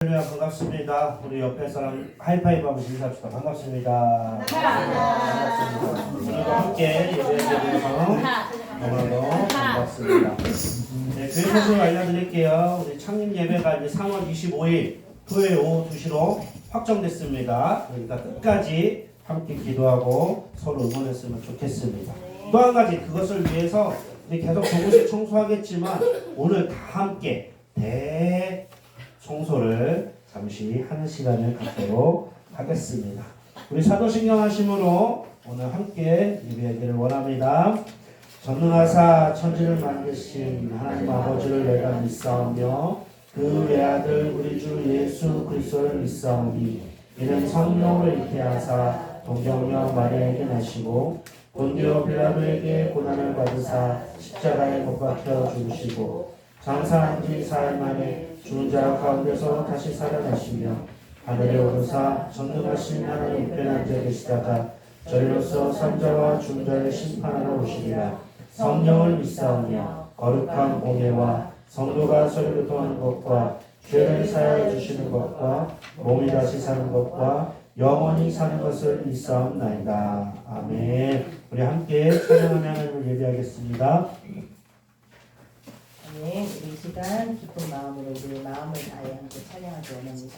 할렐루야, 반갑습니다. 우리 옆에 사람 하이파이브 하고 인사합시다. 반갑습니다. 오늘도 함께 예배드려서 너무너무 반갑습니다. 네, 교회 소식을 알려드릴게요. 우리 창립 예배가 이제 3월 25일 토요일 오후 2시로 확정됐습니다. 그러니까 끝까지 함께 기도하고 서로 응원했으면 좋겠습니다. 또 한 가지 그것을 위해서 우리 계속 조금씩 청소하겠지만 오늘 다 함께 청소를 잠시 하는 시간을 갖도록 하겠습니다. 우리 사도신경 하심으로 오늘 함께 예배하기를 원합니다. 전능하사 천지를 만드신 하나님 아버지를 내가 믿사오며 그 외아들 우리 주 예수 그리스도를 믿사오니 이는 성령을 잉태하사 동정녀 마리아에게 나시고 본디오 빌라도에게 고난을 받으사 십자가에 못 박혀 죽으시고 장사한 지 사흘 만에 죽은 자 가운데서 다시 살아나시며 하늘에 오르사 전능하신 하나님 우편에 앉아 계시다가 저리로서 산자와 죽은 자를 심판하러 오시리라. 성령을 믿사오며 거룩한 공예와 성도가 서로 교통하는 것과 죄를 사하여 주시는 것과 몸이 다시 사는 것과 영원히 사는 것을 믿사옵나이다. 아멘. 우리 함께 찬양하며 하나님을 예배하겠습니다. 네, 우리 시간 기쁜 마음으로 우리 마음을 다해 함께 찬양하기 원합니다.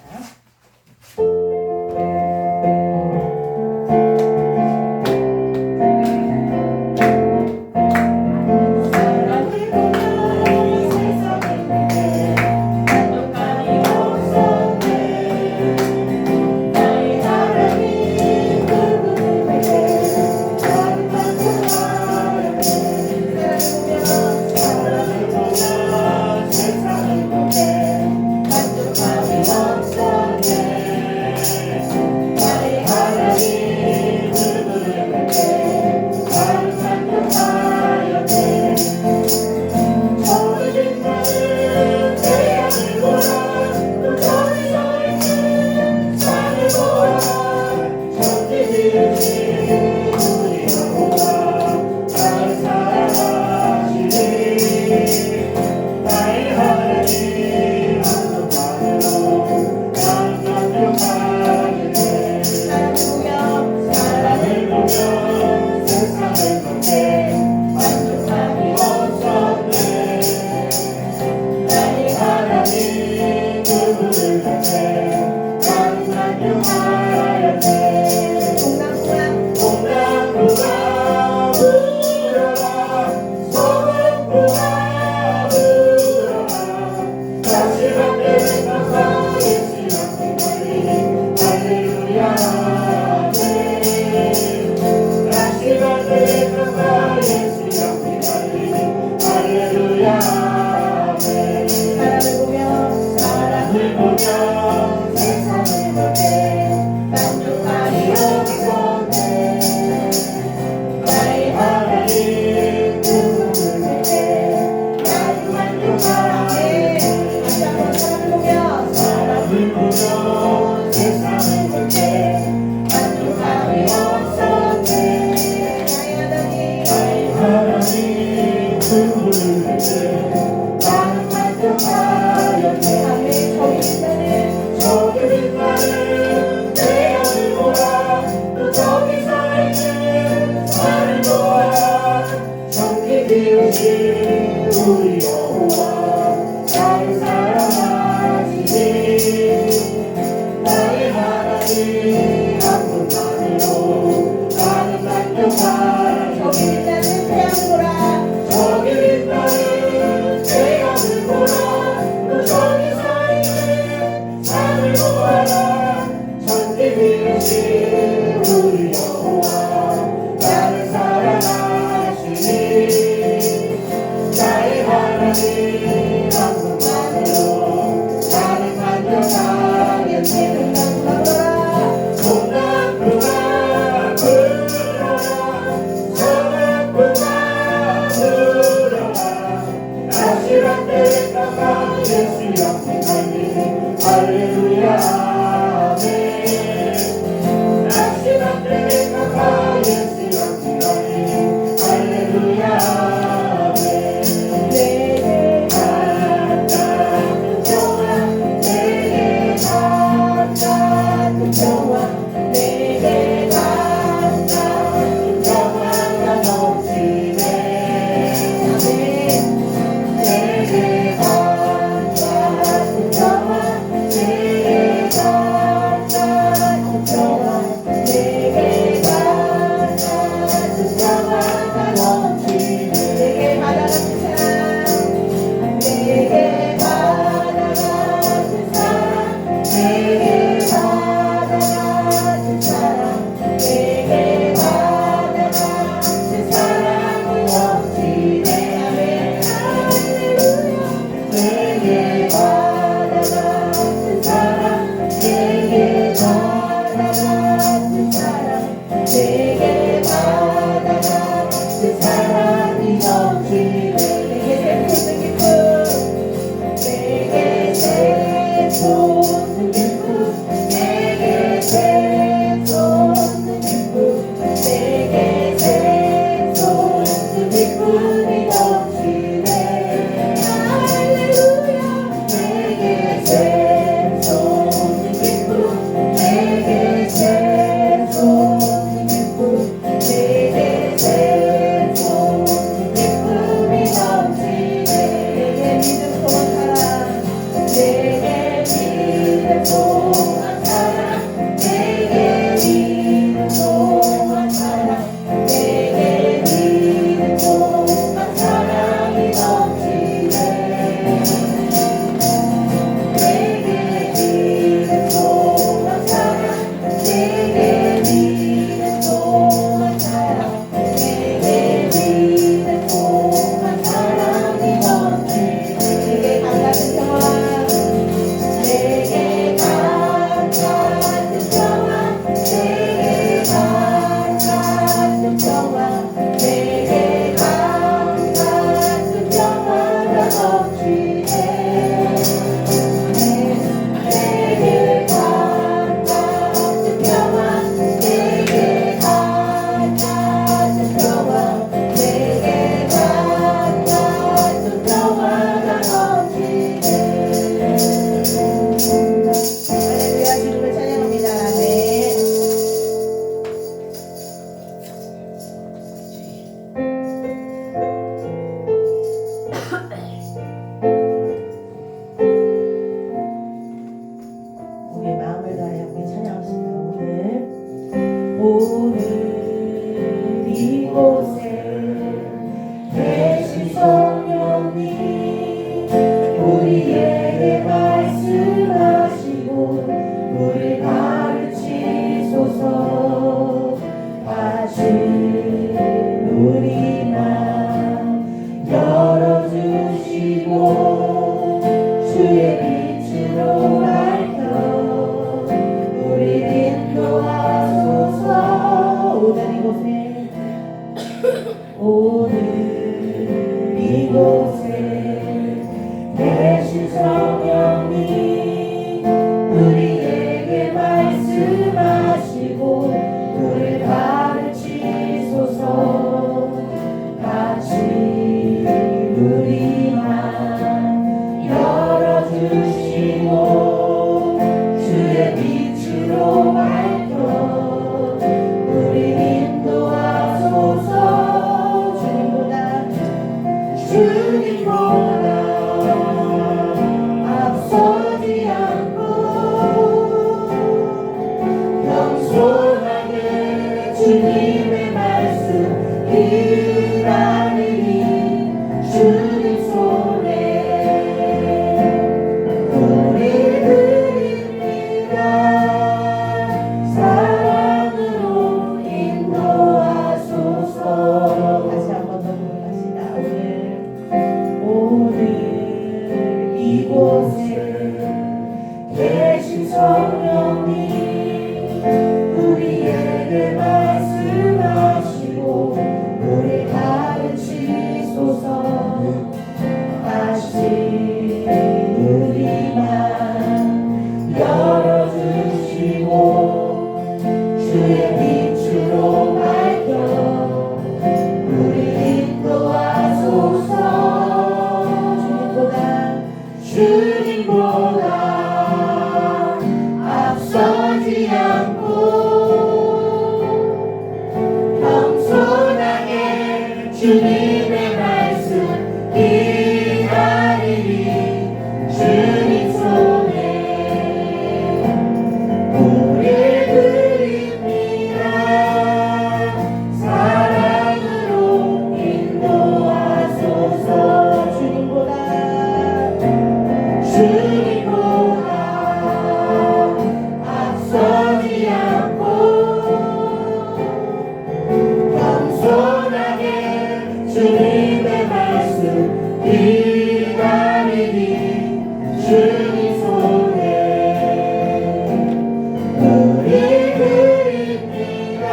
대신 성령님 우리에게 말씀하시고 우리 가르치소서. 다시 우리만 열어주시고 주의 빛으로 밝혀 우리 인도하소서. 주님보다 앞서지 않고 겸손하게 주님의 말씀 기다리리. 주님 손에 우릴 드립니다. 사랑으로 인도하소서. 주님보다 앞서지 않고 겸손하게 주님의 말씀 기다리니 주님 손에 우리 드립니다.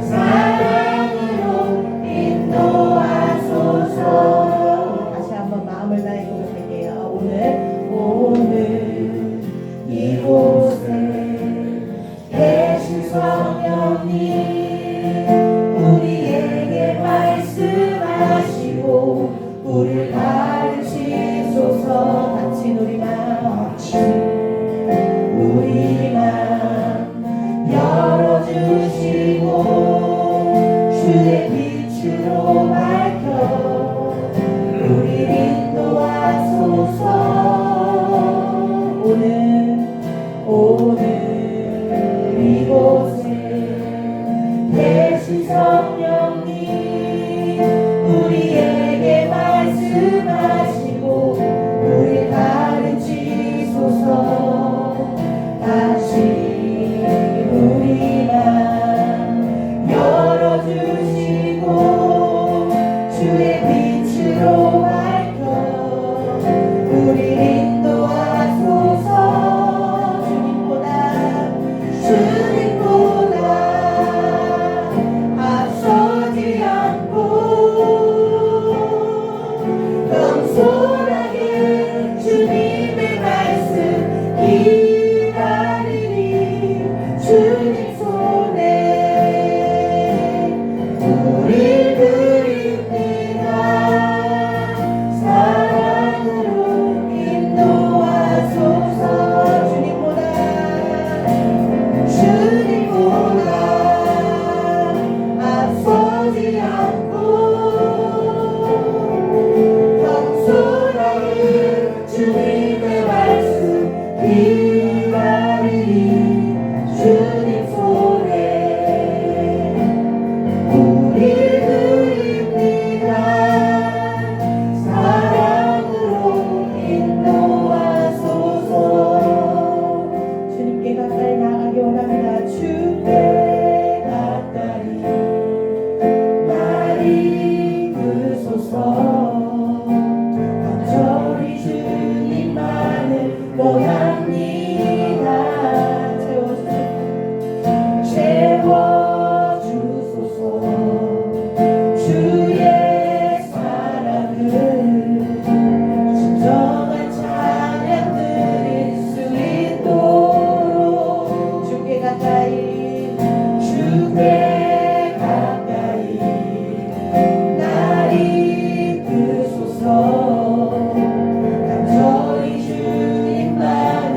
사랑으로 인도하소서. 다시 한번 마음을 다해 고백할게요. 오늘 이곳에 계신 성령님 우리에게 말씀하시고 우리를 가르치소서. 같이 우리만 열어주시고 주의 빛으로 밝혀 우리 인도하소서. 오늘 이곳에 계신 성령님 우리에게 말씀하시고 우리 가르치소서. 다시 우리만 열어주시고 주의 빛으로 밝혀 우리 인도하소서. 주님보다 앞서지 않고 겸손하게 주님의 말씀 기다리니 주님 손에 우릴 드립니다. 사랑으로 인도하소서. 주님보다 앞서지 않고 겸손하게 주님의 말씀 기다리니 주님 손에 우릴 드립니다. 사랑으로 인도하소서. 주님께 가까이 나가기 원합니다. 주께 가까이 날 이끄소서. 간절히 주님만을 원합니다. 채워주소서. 주의 사랑을 진정한 찬양 드릴 수 있도록 주께 가까이 날 이끄소서. 간절히 주님만을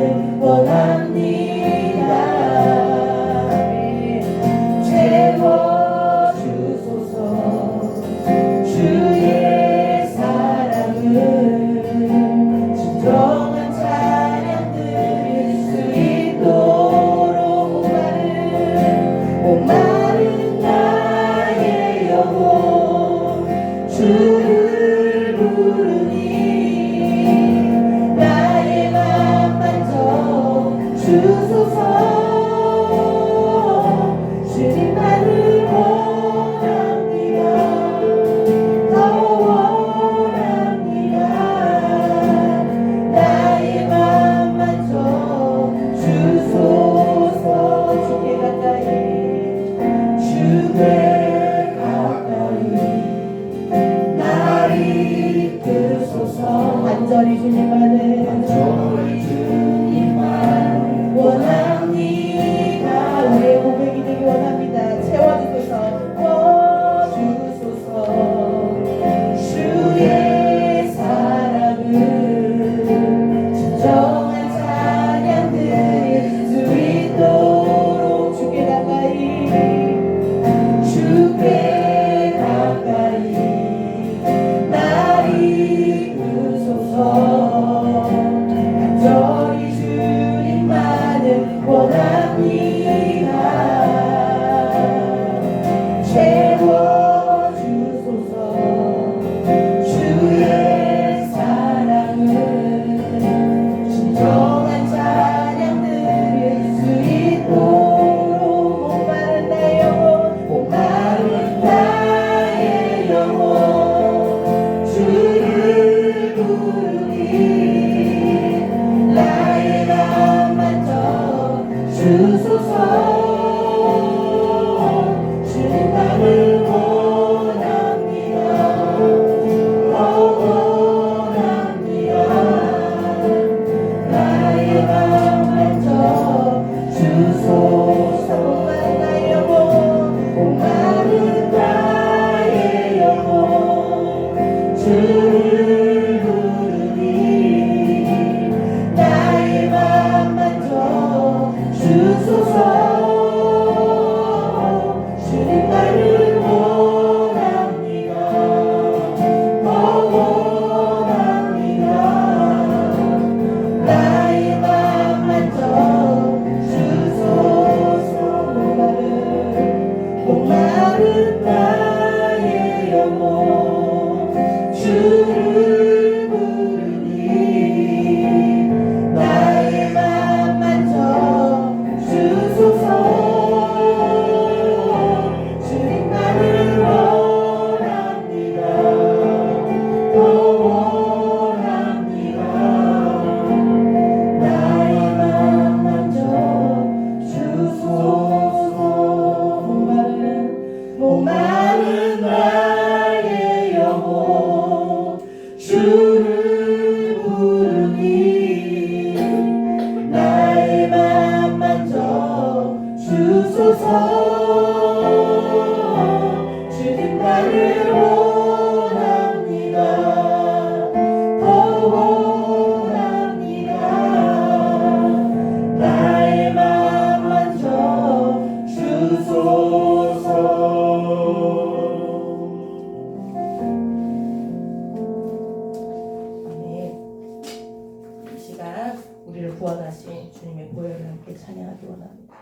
주신 주님의 보혈을 함께 찬양하기 원합니다.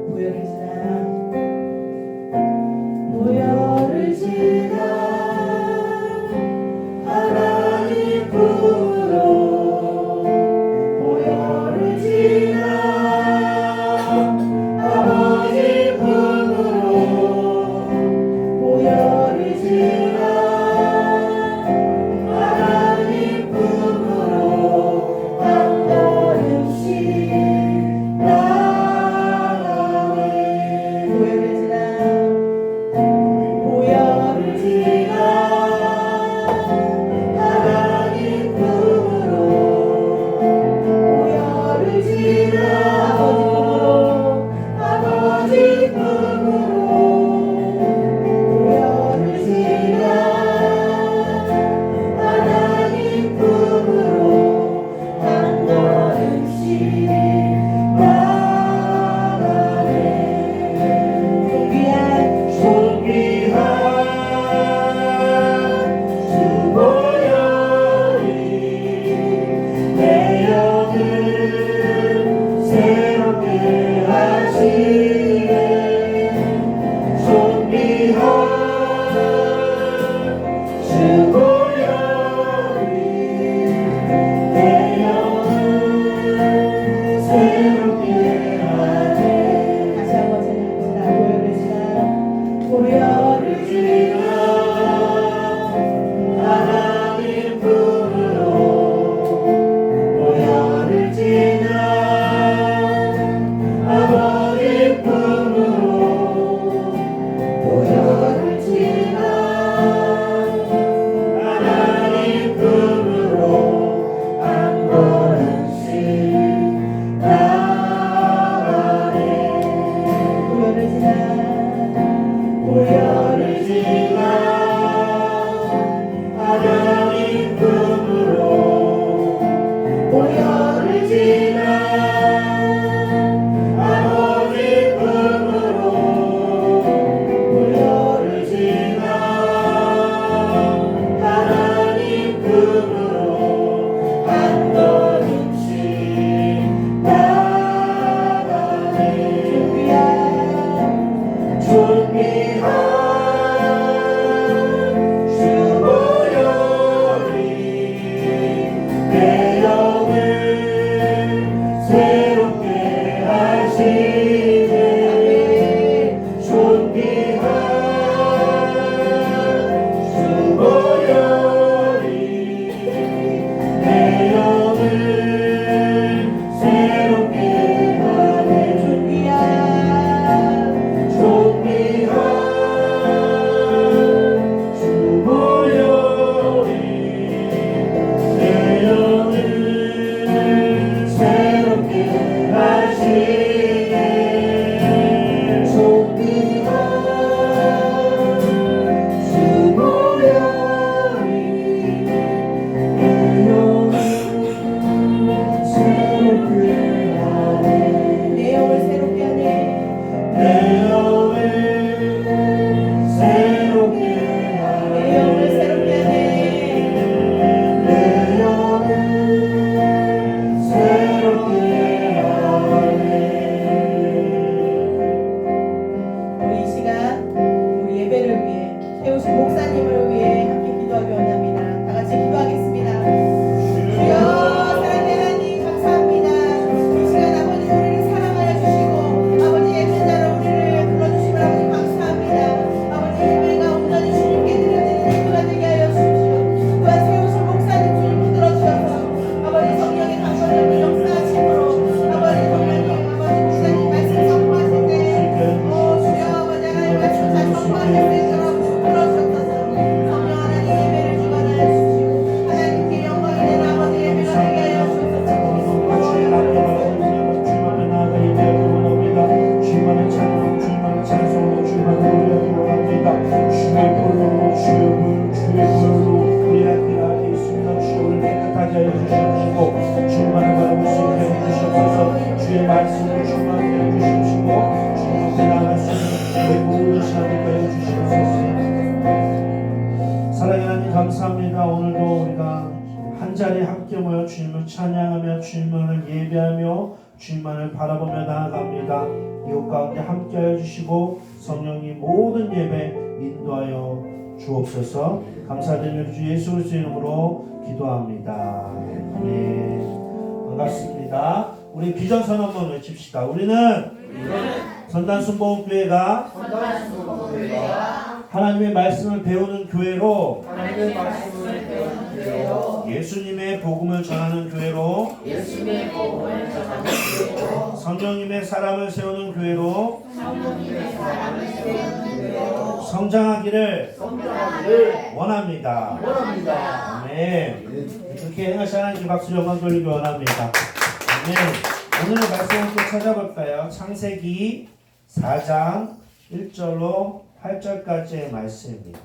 보혈을 지나 보혈을 지나 하나님 품으로 보혈을 지나 아버지 품으로 보혈을 지나 하나님 품으로 한 걸음씩 나가네. 보혈을 지나 보혈을 지나 하나님 품으로 보혈을 지나 아버지 품으로 보혈을 지나 하나님 품으로 한 걸음씩 나가네. 존귀한 주 보혈이 내 영을 새롭게 하시네. 존귀한 주 보혈이 내 영을 새롭게 하네. 다시 한번 찬양합시다. 보혈을 지나 하나님 품으로 보혈을 지나 아버지 품으로 보혈을 지나 하나님 품으로 한 걸음씩 나가네. 보혈을 지나 보혈을 지나 하나님 품으로 보혈을 지나 아버지 품으로 보혈을 지나 하나님 품으로 한 걸음씩 나가네. 존귀한 주 보혈이 내 영을 새롭게 하시네. 존귀한 주 보혈이 내 영을 새롭게 하네. 존귀한 주 보혈이 내 영을 새롭게 하시네. 존귀한 주 보혈이 내 영을 새롭게 하네. 내 영을 새롭게 하네. 내 영을 새롭게 하네. 내 영을 새롭게 하네. 내 영을 새롭게 하네. 우리 이 시간 우리 예배를 위해 세우신 목사님을 위해 함께 기도하기 원합니다. 다 같이 기도하겠습니다. 주여 사랑하는 하나님 감사합니다. 이 시간 아버지 우리를 사랑하여 주시고 아버지 예쁜 자로 우리를 불러주심을 아버지 감사합니다. 아버지 예배가 온전히 주님께 드려지는 예배가 되게 하여 주십시오. 또한 세우신 목사님 주님 붙들어 주셔서 아버지 성령의 강건함을 역사하심으로 아버지 성령님 아버지 목사님 말씀 선포하실 때 주여 아버지 하나님 말씀 잘 선포하실 수 있도록 붙들어 주셔서 성령 하나님 예배를 주고 자리에 함께 모여 주님을 찬양하며 주님만을 예배하며 주님만을 바라보며 나아갑니다. 이곳 가운데 함께하여 주시고 성령님 모든 예배 인도하여 주옵소서. 감사드리며 주 예수 그리스도의 이름으로 기도합니다. 아멘. 반갑습니다. 우리 비전선 한번 외칩시다. 우리는 선단순복음교회가 하나님의 말씀을 배우는 교회로 예수님의 복음을 전하는 교회로 성령님의 사람을 세우는 교회로 성장하기를 원합니다. 아멘. 그렇게 행하시 하나님께 박수 영광 돌리기 원합니다. 아멘. 오늘의 말씀을 또 찾아볼까요? 창세기 4장 1절로 8절까지의 말씀입니다.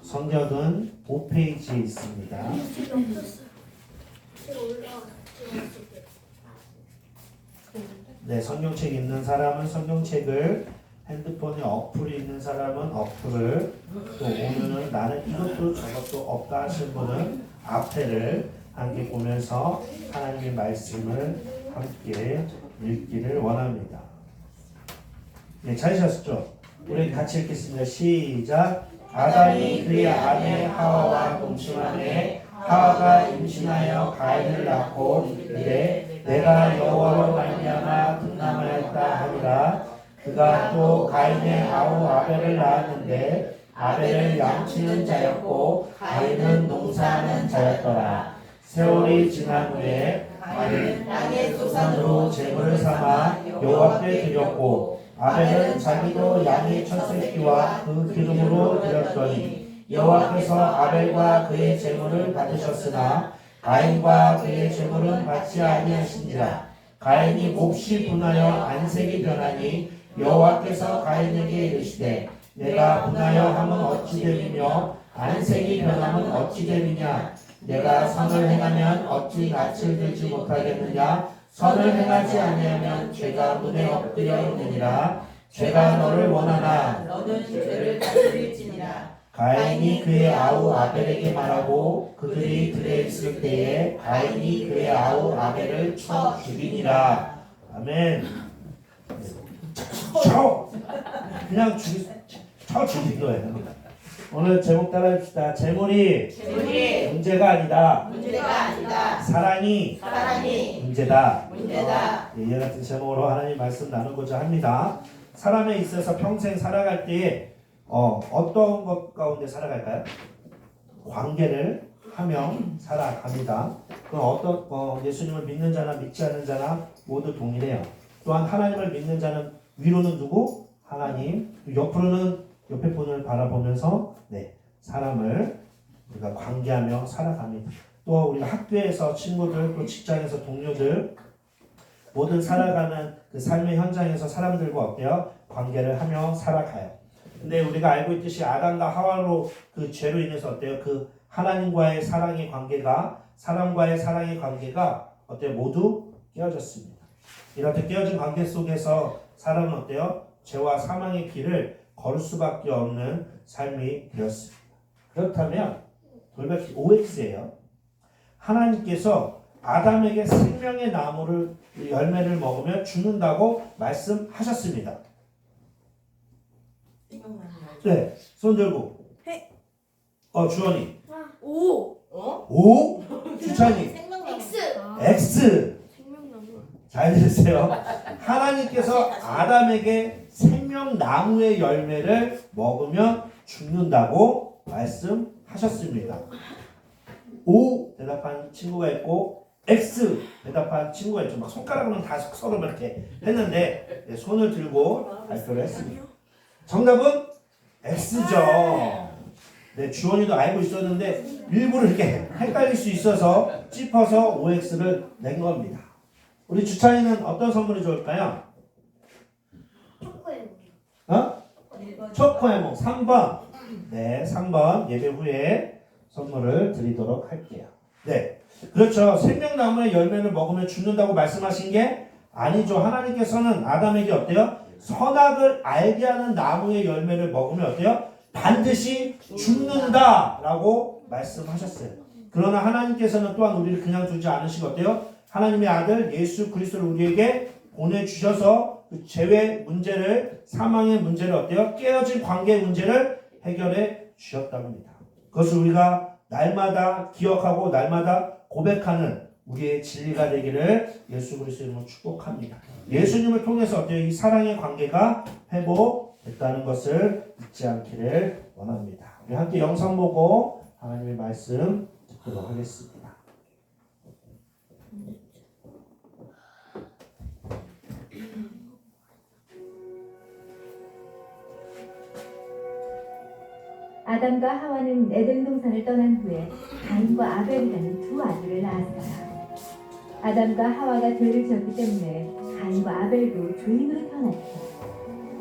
성경은 5페이지에 있습니다. 네, 성경책 있는 사람은 성경책을, 핸드폰에 어플이 있는 사람은 어플을, 또 오늘은 나는 이것도 저것도 없다 하신 분은 앞에를 함께 보면서 하나님의 말씀을 함께 읽기를 원합니다. 네, 찾으셨죠? 우리 같이 읽겠습니다. 시작. 아담이 그의 아내 하와와 동침하매 하와가 임신하여 가인을 낳고 이르되 내가 여호와로 말미암아 등남하였다 하니라. 그가 또 가인의 아우 아벨을 낳았는데 아벨을 양치는 자였고 가인은 농사하는 자였더라. 세월이 지난 후에 가인은 땅의 소산으로 제물을 삼아 여호와께 드렸고 아벨은 자기도 양의 첫 새끼와 그 기름으로 드렸더니 여호와께서 아벨과 그의 제물을 받으셨으나 가인과 그의 제물은 받지 아니하신지라. 가인이 몹시 분하여 안색이 변하니 여호와께서 가인에게 이르시되 내가 분하여 함은 어찌 됨이며 안색이 변함은 어찌 됨이냐. 내가 선을 행하면 어찌 낯을 들지 못하겠느냐. 선을 행하지 아니하면 죄가 문에 엎드려 있느니라. 죄가 너를 원하나 너는 죄를 다스릴지니라. 가인이 그의 아우 아벨에게 말하고 그들이 들에 있을 때에 가인이 그의 아우 아벨을 쳐 죽이니라. 아멘. 그냥 쳐 죽인 거예요. 오늘 제목 따라합시다. 재물이 문제가 아니다. 사랑이 문제다. 이와 같은 제목으로 하나님 말씀 나누고자 합니다. 사람에 있어서 평생 살아갈 때에 어떤 것 가운데 살아갈까요? 관계를 하며 살아갑니다. 그건 어떤 예수님을 믿는 자나 믿지 않는 자나 모두 동일해요. 또한 하나님을 믿는 자는 위로는 누구? 하나님. 옆으로는 옆에 분을 바라보면서 사람을 우리가 관계하며 살아갑니다. 또 우리가 학교에서 친구들, 또 직장에서 동료들, 모든 살아가는 그 삶의 현장에서 사람들과 어때요? 관계를 하며 살아가요. 근데 우리가 알고 있듯이 아담과 하와로 그 죄로 인해서 어때요? 그 하나님과의 사랑의 관계가, 사람과의 사랑의 관계가 어때요? 모두 깨어졌습니다. 이렇게 깨어진 관계 속에서 사람은 어때요? 죄와 사망의 길을 걸을 수밖에 없는 삶이 되었습니다. 그렇다면 돌발 OX예요. 하나님께서 아담에게 생명의 나무를 열매를 먹으면 죽는다고 말씀하셨습니다. 네, 손 들고. 주원이. 오? 주찬이. X. 잘 들으세요. 하나님께서 아담에게 생명나무의 열매를 먹으면 죽는다고 말씀하셨습니다. O 대답한 친구가 있고 X 대답한 친구가 있죠. 막 손가락으로는 다 서로 이렇게 했는데 손을 들고 발표를 했습니다. 정답은 X죠. 네, 주원이도 알고 있었는데 일부러 이렇게 헷갈릴 수 있어서 짚어서 OX를 낸 겁니다. 우리 주찬이는 어떤 선물이 좋을까요? 초코에몽 3번. 네, 3번 예배 후에 선물을 드리도록 할게요. 네, 그렇죠. 생명나무의 열매를 먹으면 죽는다고 말씀하신 게 아니죠. 하나님께서는 아담에게 어때요? 선악을 알게 하는 나무의 열매를 먹으면 어때요? 반드시 죽는다라고 말씀하셨어요. 그 그러나 하나님께서는 또한 우리를 그냥 두지 않으시고 어때요? 하나님의 아들 예수 그리스도를 우리에게 보내주셔서 그 죄의 문제를, 사망의 문제를 어때요? 깨어진 관계의 문제를 해결해 주셨다고 합니다. 그것을 우리가 날마다 기억하고 날마다 고백하는 우리의 진리가 되기를 예수 그리스도 이름으로 축복합니다. 예수님을 통해서 어때요? 이 사랑의 관계가 회복됐다는 것을 잊지 않기를 원합니다. 우리 함께 영상 보고 하나님의 말씀 듣도록 하겠습니다. 아담과 하와는 에덴 동산을 떠난 후에 가인과 아벨이라는 두 아들을 낳았어요. 아담과 하와가 죄를 지었기 때문에 가인과 아벨도 죄인으로 태어났죠.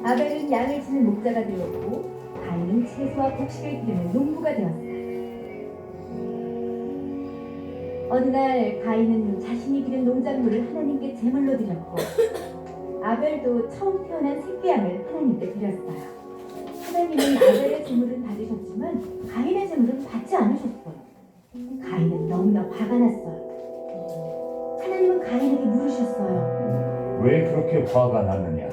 아벨은 양을 치는 목자가 되었고 가인은 채소와 곡식을 기르는 농부가 되었어요. 어느 날 가인은 자신이 기른 농작물을 하나님께 제물로 드렸고 아벨도 처음 태어난 새끼양을 하나님께 드렸어요. 하나님은 아벨의 제물은 받으셨지만 가인의 제물은 받지 않으셨어요. 가인은 너무나 화가 났어요. 하나님은 가인에게 물으셨어요. 왜 그렇게 화가 났느냐?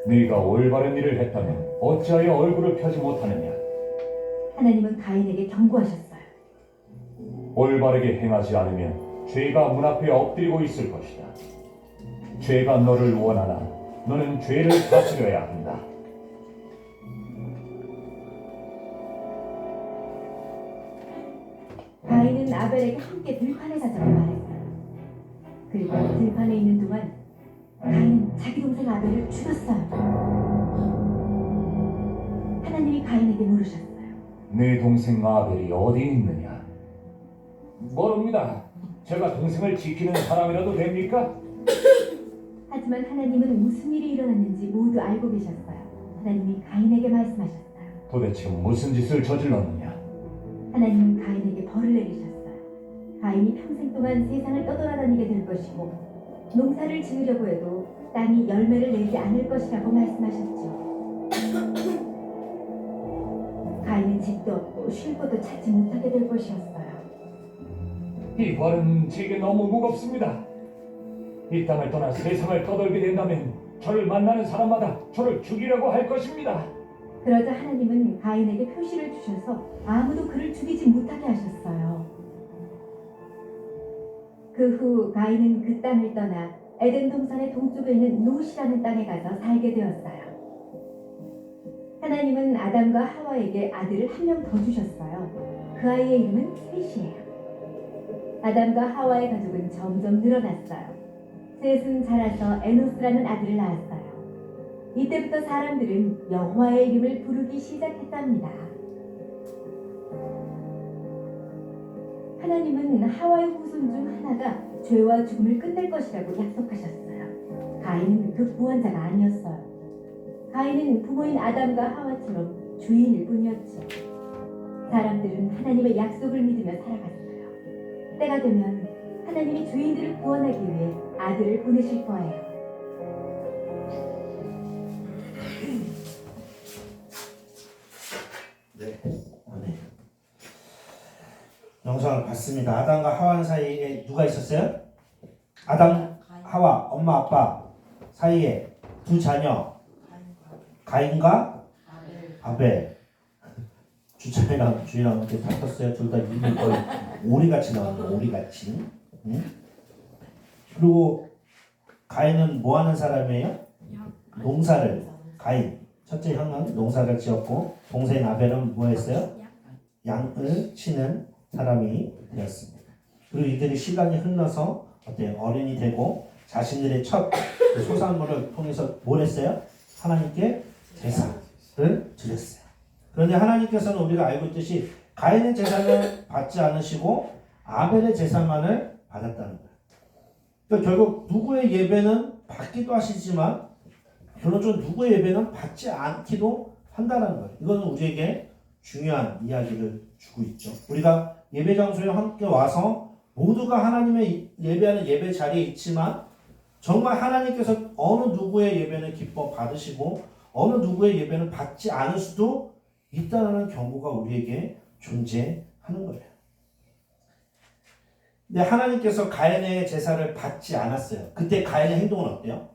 네가 올바른 일을 했다면 어찌하여 얼굴을 펴지 못하느냐? 하나님은 가인에게 경고하셨어요. 올바르게 행하지 않으면 죄가 문 앞에 엎드리고 있을 것이다. 죄가 너를 원하나 너는 죄를 다스려야 한다. 가인은 아벨에게 함께 들판에 가자고 말했어요. 그리고 들판에 있는 동안 가인은 자기 동생 아벨을 죽였어요. 하나님이 가인에게 물으셨어요. 네 동생 아벨이 어디 있느냐? 모릅니다. 제가 동생을 지키는 사람이라도 됩니까? 하지만 하나님은 무슨 일이 일어났는지 모두 알고 계셨어요. 하나님이 가인에게 말씀하셨어요. 도대체 무슨 짓을 저질렀느냐? 하나님은 가인에게 벌을 내리셨어요. 가인이 평생 동안 세상을 떠돌아다니게 될 것이고 농사를 지으려고 해도 땅이 열매를 내지 않을 것이라고 말씀하셨죠. 가인은 집도 없고 쉴 곳도 찾지 못하게 될 것이었어요. 이 벌은 제게 너무 무겁습니다. 이 땅을 떠나 세상을 떠돌게 된다면 저를 만나는 사람마다 저를 죽이려고 할 것입니다. 그러자 하나님은 가인에게 표시를 주셔서 아무도 그를 죽이지 못하게 하셨어요. 그 후 가인은 그 땅을 떠나 에덴 동산의 동쪽에 있는 노시라는 땅에 가서 살게 되었어요. 하나님은 아담과 하와에게 아들을 한 명 더 주셨어요. 그 아이의 이름은 셋이에요. 아담과 하와의 가족은 점점 늘어났어요. 셋은 자라서 에노스라는 아들을 낳았어요. 이때부터 사람들은 여호와의 이름을 부르기 시작했답니다. 하나님은 하와의 후손 중 하나가 죄와 죽음을 끝낼 것이라고 약속하셨어요. 가인은 그 구원자가 아니었어요. 가인은 부모인 아담과 하와처럼 주인일 뿐이었죠. 사람들은 하나님의 약속을 믿으며 살아갔어요. 때가 되면 하나님이 주인들을 구원하기 위해 아들을 보내실 거예요. 네. 아멘. 영상을 봤습니다. 아담과 하와 사이에 누가 있었어요? 아담, 하와, 엄마, 아빠 사이에 두 자녀 가인과 아벨. 주차이랑 주인랑 이렇게 다퉜어요. 둘 다 이름이 거의 오리같이 나오는 오리같이. 응? 그리고 가인은 뭐 하는 사람이에요? 농사를. 가인 첫째 형은 농사를 지었고 동생 아벨은 뭐 했어요? 양을 치는 사람이 되었습니다. 그리고 이들이 시간이 흘러서 어때요? 어른이 되고 자신들의 첫 소산물을 통해서 뭘 했어요? 하나님께 제사를 드렸어요. 그런데 하나님께서는 우리가 알고 있듯이 가인의 제사는 받지 않으시고 아벨의 제사만을 받았다는 거예요. 그러니까 결국 누구의 예배는 받기도 하시지만 결론적으로 누구의 예배는 받지 않기도 한다는 거예요. 이거는 우리에게 중요한 이야기를 주고 있죠. 우리가 예배 장소에 함께 와서 모두가 하나님의 예배하는 예배 자리에 있지만 정말 하나님께서 어느 누구의 예배는 기뻐 받으시고 어느 누구의 예배는 받지 않을 수도 있다는 경고가 우리에게 존재하는 거예요. 근데 하나님께서 가인의 제사를 받지 않았어요. 그때 가인의 행동은 어때요?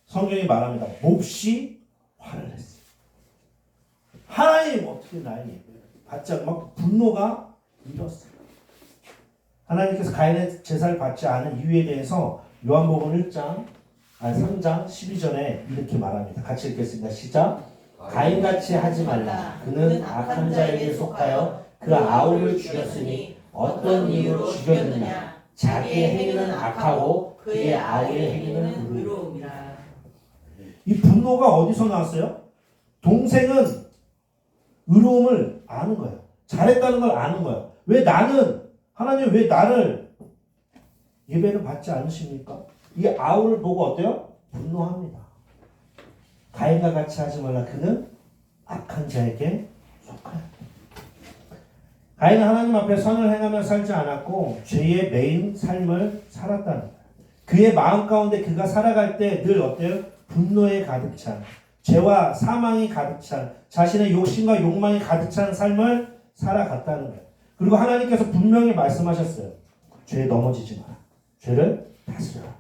성경이 말합니다. 몹시 화를 냈어요. 하나님 어떻게 나의 예배를 받지 않고 막 분노가 일었어요. 하나님께서 가인의 제사를 받지 않은 이유에 대해서 요한복음 3장 12절에 이렇게 말합니다. 같이 읽겠습니다. 시작. 가인같이 하지 말라. 그는 악한 자에게 속하여 그 아우를 죽였으니 어떤 이유로 죽였느냐. 자기의 행위는 악하고 그의 아우의 행위는 의로움이라. 이 분노가 어디서 나왔어요? 동생은 의로움을 아는 거예요. 잘했다는 걸 아는 거예요. 하나님 왜 나를 예배를 받지 않으십니까? 이 아우를 보고 어때요? 분노합니다. 가인과 같이 하지 말라. 그는 악한 자에게 속하였다. 가인은 하나님 앞에 선을 행하며 살지 않았고 죄의 매인 삶을 살았다는 거예요. 그의 마음 가운데 그가 살아갈 때 늘 어때요? 분노에 가득 찬, 죄와 사망이 가득 찬, 자신의 욕심과 욕망이 가득 찬 삶을 살아갔다는 거예요. 그리고 하나님께서 분명히 말씀하셨어요. 죄에 넘어지지 마라. 죄를 다스려라.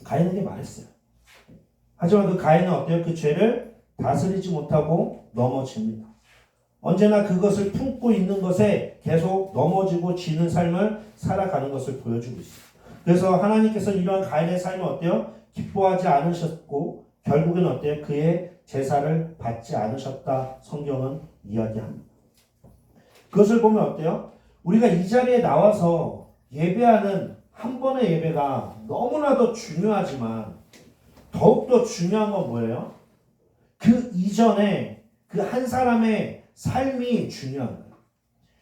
가인에게 말했어요. 하지만 그 가인은 어때요? 그 죄를 다스리지 못하고 넘어집니다. 언제나 그것을 품고 있는 것에 계속 넘어지고 지는 삶을 살아가는 것을 보여주고 있어요. 그래서 하나님께서 이러한 가인의 삶을 어때요? 기뻐하지 않으셨고 결국엔 어때요? 그의 제사를 받지 않으셨다. 성경은 이야기합니다. 그것을 보면 어때요? 우리가 이 자리에 나와서 예배하는 한 번의 예배가 너무나도 중요하지만 더욱더 중요한 건 뭐예요? 그 이전에 그 한 사람의 삶이 중요한 거예요.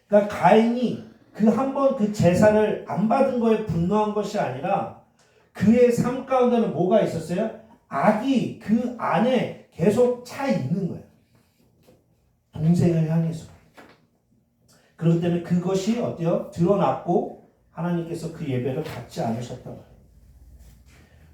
그러니까 가인이 그 한 번 그 제사를 안 받은 거에 분노한 것이 아니라 그의 삶 가운데는 뭐가 있었어요? 악이 그 안에 계속 차 있는 거예요. 동생을 향해서. 그렇기 때문에 그것이 어때요? 드러났고 하나님께서 그 예배를 받지 않으셨단 말이에요.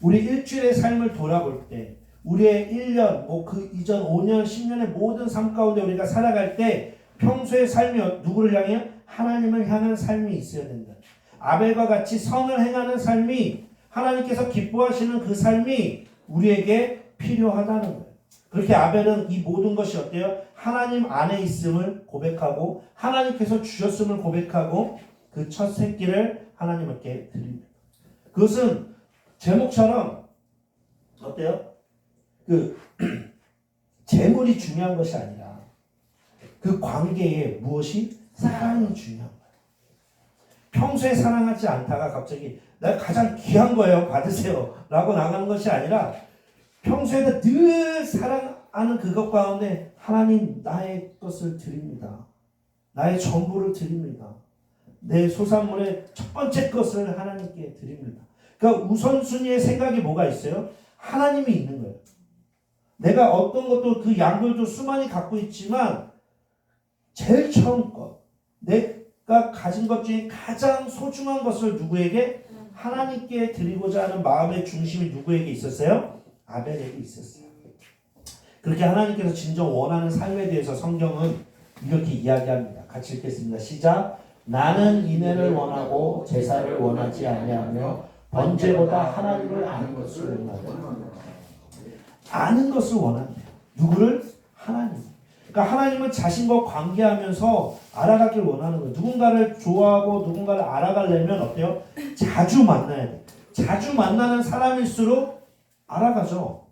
우리 일주일의 삶을 돌아볼 때 우리의 1년, 그 이전 5년, 10년의 모든 삶 가운데 우리가 살아갈 때 평소의 삶이 누구를 향해요? 하나님을 향한 삶이 있어야 된다. 아벨과 같이 선을 행하는 삶이 하나님께서 기뻐하시는 그 삶이 우리에게 필요하다는 거예요. 그렇게 아벨은 이 모든 것이 어때요? 하나님 안에 있음을 고백하고 하나님께서 주셨음을 고백하고 그 첫 새끼를 하나님께 드립니다. 그것은 제목처럼 어때요? 재물이 중요한 것이 아니라 그 관계에 무엇이? 사랑이 중요한 거예요. 평소에 사랑하지 않다가 갑자기 내가 가장 귀한 거예요. 받으세요. 라고 나가는 것이 아니라 평소에도 늘 사랑하는 그것 가운데 하나님 나의 것을 드립니다. 나의 전부를 드립니다. 내 소산물의 첫 번째 것을 하나님께 드립니다. 그러니까 우선순위의 생각이 뭐가 있어요? 하나님이 있는 거예요. 내가 어떤 것도 그 양들도 수많이 갖고 있지만 제일 처음 것, 내가 가진 것 중에 가장 소중한 것을 누구에게? 하나님께 드리고자 하는 마음의 중심이 누구에게 있었어요? 아벨에게 있었어요. 그렇게 하나님께서 진정 원하는 삶에 대해서 성경은 이렇게 이야기합니다. 같이 읽겠습니다. 시작. 나는 인애를 원하고 제사를 원하지 아니하며 번제보다 하나님을 아는 것을 원하노라. 아는 것을 원한대요. 누구를? 하나님. 그러니까 하나님은 자신과 관계하면서 알아가길 원하는 거예요. 누군가를 좋아하고 누군가를 알아가려면 어때요? 자주 만나야 돼요. 자주 만나는 사람일수록 알아가죠.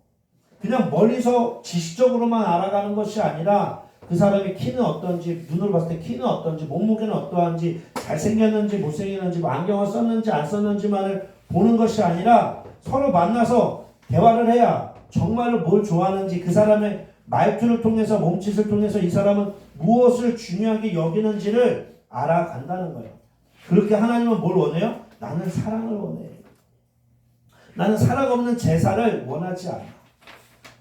그냥 멀리서 지식적으로만 알아가는 것이 아니라 그 사람의 키는 어떤지, 눈으로 봤을 때 키는 어떤지, 몸무게는 어떠한지, 잘생겼는지 못생겼는지, 안경을 썼는지 안 썼는지만을 보는 것이 아니라 서로 만나서 대화를 해야 정말로 뭘 좋아하는지, 그 사람의 말투를 통해서, 몸짓을 통해서 이 사람은 무엇을 중요하게 여기는지를 알아간다는 거예요. 그렇게 하나님은 뭘 원해요? 나는 사랑을 원해. 나는 사랑 없는 제사를 원하지 않아.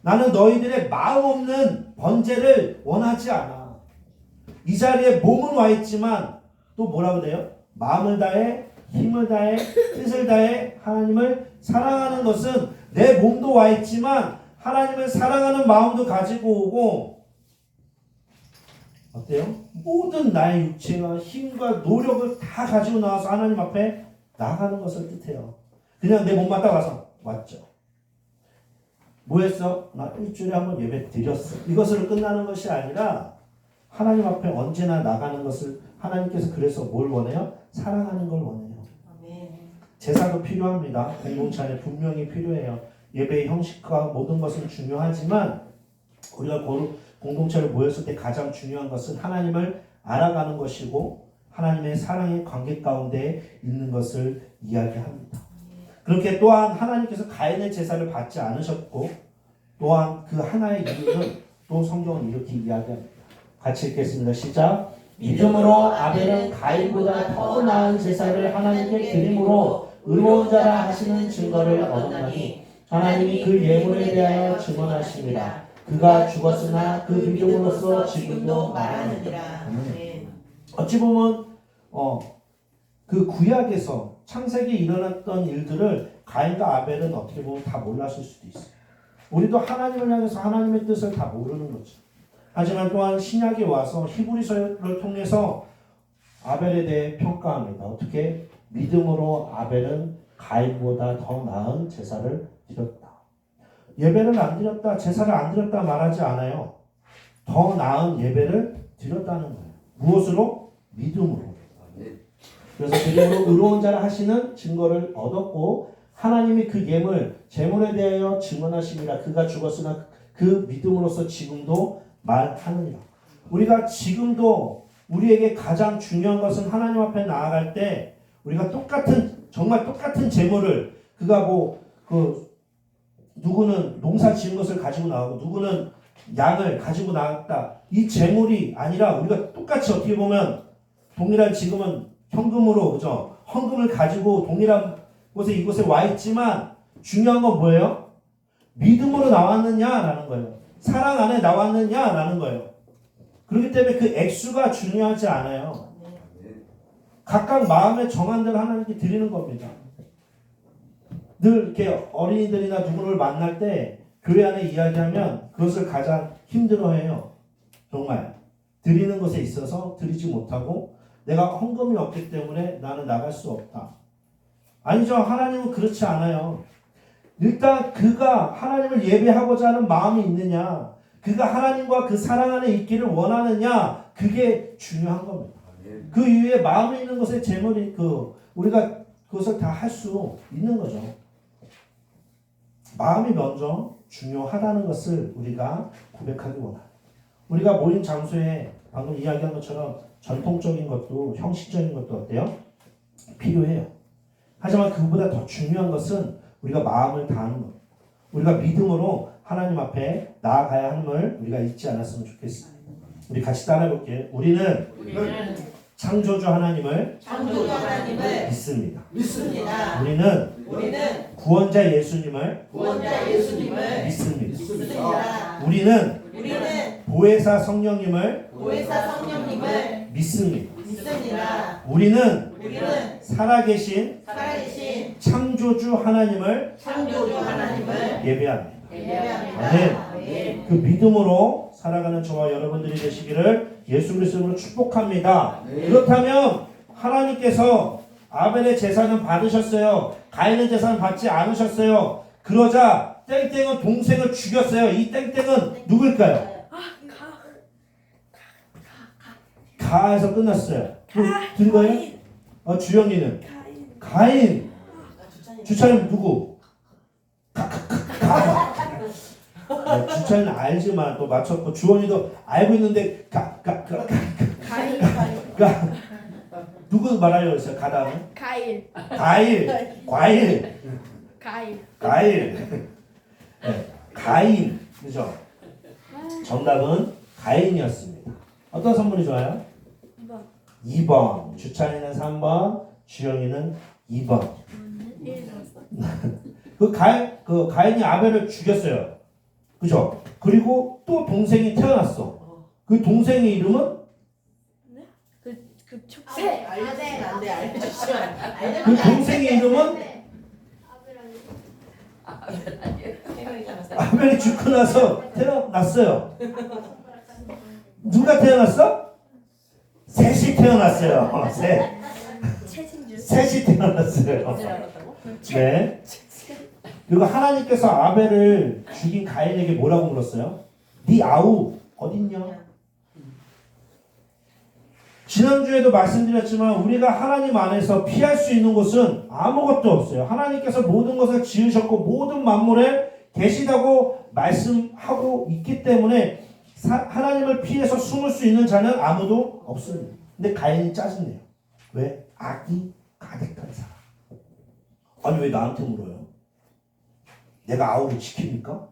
나는 너희들의 마음 없는 번제를 원하지 않아. 이 자리에 몸은 와 있지만 또 뭐라고 그래요? 마음을 다해, 힘을 다해, 뜻을 다해 하나님을 사랑하는 것은 내 몸도 와 있지만 하나님을 사랑하는 마음도 가지고 오고 어때요? 모든 나의 육체와 힘과 노력을 다 가지고 나와서 하나님 앞에 나아가는 것을 뜻해요. 그냥 내 몸만 딱 와서 왔죠. 뭐 했어? 나 일주일에 한 번 예배 드렸어. 이것으로 끝나는 것이 아니라 하나님 앞에 언제나 나가는 것을 하나님께서 그래서 뭘 원해요? 사랑하는 걸 원해요. 제사도 필요합니다. 공동체 안에 분명히 필요해요. 예배의 형식과 모든 것은 중요하지만 우리가 공동체를 모였을 때 가장 중요한 것은 하나님을 알아가는 것이고 하나님의 사랑의 관계 가운데 있는 것을 이야기합니다. 그렇게 또한 하나님께서 가인의 제사를 받지 않으셨고 또한 그 하나의 이유는 또 성경은 이렇게 이야기합니다. 같이 읽겠습니다. 시작. 믿음으로 아벨은 가인보다 더 나은 제사를 하나님께 드림으로 의로운 자라 하시는 증거를 얻었나니 하나님이 그 예물에 대하여 증언하십니다. 그가 죽었으나 그 믿음으로써 지금도 말하느니라. 어찌 보면 그 구약에서 창세기에 일어났던 일들을 가인과 아벨은 어떻게 보면 다 몰랐을 수도 있어요. 우리도 하나님을 향해서 하나님의 뜻을 다 모르는 거죠. 하지만 또한 신약에 와서 히브리서를 통해서 아벨에 대해 평가합니다. 어떻게? 믿음으로 아벨은 가인보다 더 나은 제사를 드렸다. 예배를 안 드렸다, 제사를 안 드렸다 말하지 않아요. 더 나은 예배를 드렸다는 거예요. 무엇으로? 믿음으로. 그래서 그림으로 의로운 자라 하시는 증거를 얻었고 하나님이 그 제물에 대하여 증언하십니다. 그가 죽었으나 그 믿음으로써 지금도 말하느니라. 우리가 지금도 우리에게 가장 중요한 것은 하나님 앞에 나아갈 때 우리가 정말 똑같은 제물을 그가 누구는 농사 지은 것을 가지고 나가고 누구는 양을 가지고 나갔다. 이 제물이 아니라 우리가 똑같이 어떻게 보면 동일한 지금은 현금으로 그죠? 헌금을 가지고 동일한 곳에 이곳에 와 있지만 중요한 건 뭐예요? 믿음으로 나왔느냐라는 거예요. 사랑 안에 나왔느냐라는 거예요. 그렇기 때문에 그 액수가 중요하지 않아요. 각각 마음에 정한 대로 하나님께 드리는 겁니다. 늘 이렇게 어린이들이나 누구를 만날 때 교회 안에 이야기하면 그것을 가장 힘들어해요. 정말 드리는 것에 있어서 드리지 못하고 내가 헌금이 없기 때문에 나는 나갈 수 없다. 아니죠. 하나님은 그렇지 않아요. 일단 그가 하나님을 예배하고자 하는 마음이 있느냐, 그가 하나님과 그 사랑 안에 있기를 원하느냐, 그게 중요한 겁니다. 그 이후에 마음에 있는 것에 제물이 우리가 그것을 다 할 수 있는 거죠. 마음이 먼저 중요하다는 것을 우리가 고백하기 원합니다. 우리가 모인 장소에 방금 이야기한 것처럼 전통적인 것도 형식적인 것도 어때요? 필요해요. 하지만 그보다 더 중요한 것은 우리가 마음을 다하는 것. 우리가 믿음으로 하나님 앞에 나아가야 함을 우리가 잊지 않았으면 좋겠습니다. 우리 같이 따라해 볼게요. 우리는 창조주 하나님을 믿습니다. 우리는 구원자 예수님을 믿습니다. 우리는 보혜사 성령님을 믿습니다. 우리는 살아계신 창조주 하나님을 예배합니다. 아멘. 그 믿음으로 살아가는 저와 여러분들이 되시기를 예수 그리스도로 축복합니다. 그렇다면 하나님께서 아벨의 제사는 받으셨어요. 가인의 제사는 받지 않으셨어요. 그러자 땡땡은 동생을 죽였어요. 이 땡땡은 누굴까요? 가에서 끝났어요. 든 거예요? 주영이는 가인. 주차님 누구? 주차는 알지만 또 맞췄고 주원이도 알고 있는데 누구 말하려고 했어요? 가다음에? 가인. 그죠? 정답은 가인이었습니다. 어떤 선물이 좋아요? 2번. 주찬이는 3번, 주영이는 2번. 그 가인이 아벨을 죽였어요. 그죠? 그리고 또 동생이 태어났어. 그 동생의 이름은? 그 동생의 이름은? 아벨이 죽고 나서 태어났어요. 누가 태어났어? 셋이 태어났어요. 최진주. 셋이 태어났어요. 어제 알았다고? 네. 그리고 하나님께서 아벨을 죽인 가인에게 뭐라고 물었어요? 네 아우 어딨냐? 지난주에도 말씀드렸지만 우리가 하나님 안에서 피할 수 있는 곳은 아무것도 없어요. 하나님께서 모든 것을 지으셨고 모든 만물에 계시다고 말씀하고 있기 때문에 하나님을 피해서 숨을 수 있는 자는 아무도 없습니다. 근데 가인이 짜증내요. 왜? 악이 가득한 사람. 아니 왜 나한테 물어요? 내가 아우를 지킵니까?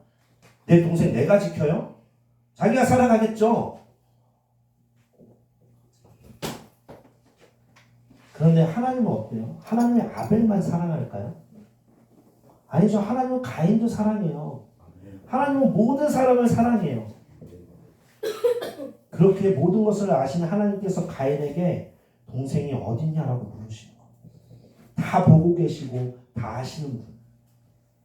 내 동생 내가 지켜요? 자기가 살아가겠죠. 그런데 하나님은 어때요? 하나님의 아벨만 사랑할까요? 아니죠. 하나님은 가인도 사랑해요. 하나님은 모든 사람을 사랑해요. 그렇게 모든 것을 아시는 하나님께서 가인에게 동생이 어딨냐라고 물으시는 거예요. 다 보고 계시고 다 아시는 분.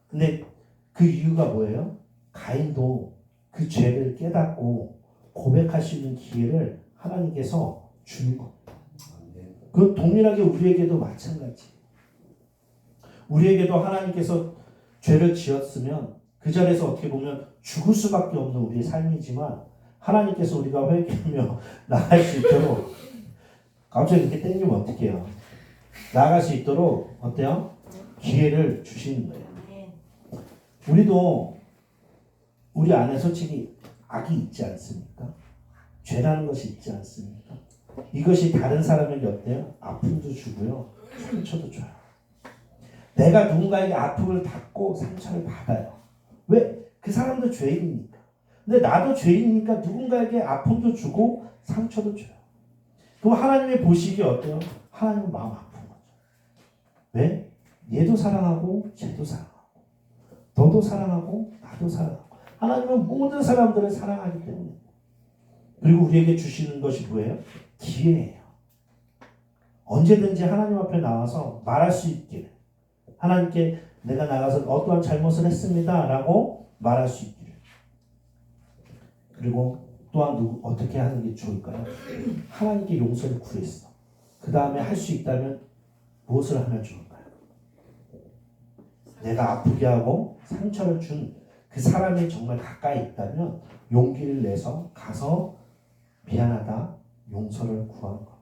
근데 그 이유가 뭐예요? 가인도 그 죄를 깨닫고 고백할 수 있는 기회를 하나님께서 주는 겁니다. 그 동일하게 우리에게도 마찬가지. 우리에게도 하나님께서 죄를 지었으면 그 자리에서 어떻게 보면 죽을 수밖에 없는 우리의 삶이지만 하나님께서 우리가 회개하며 나갈 수 있도록 갑자기 이렇게 땡기면 어떡해요? 나갈 수 있도록 어때요? 기회를 주시는 거예요. 우리도 우리 안에 솔직히 악이 있지 않습니까? 죄라는 것이 있지 않습니까? 이것이 다른 사람에게 어때요? 아픔도 주고요. 상처도 줘요. 내가 누군가에게 아픔을 받고 상처를 받아요. 왜? 그 사람도 죄인이니까. 근데 나도 죄인이니까 누군가에게 아픔도 주고 상처도 줘요. 그럼 하나님의 보시기에 어때요? 하나님은 마음 아픈 거죠. 왜? 얘도 사랑하고 쟤도 사랑하고 너도 사랑하고 나도 사랑하고 하나님은 모든 사람들을 사랑하기 때문에 그리고 우리에게 주시는 것이 뭐예요? 기회예요. 언제든지 하나님 앞에 나와서 말할 수 있기를 하나님께 내가 나가서 어떠한 잘못을 했습니다 라고 말할 수 있기를 그리고 또한 어떻게 하는 게 좋을까요? 하나님께 용서를 구했어. 그 다음에 할 수 있다면 무엇을 하면 좋을까요? 내가 아프게 하고 상처를 준 그 사람이 정말 가까이 있다면 용기를 내서 가서 미안하다 용서를 구하는 거.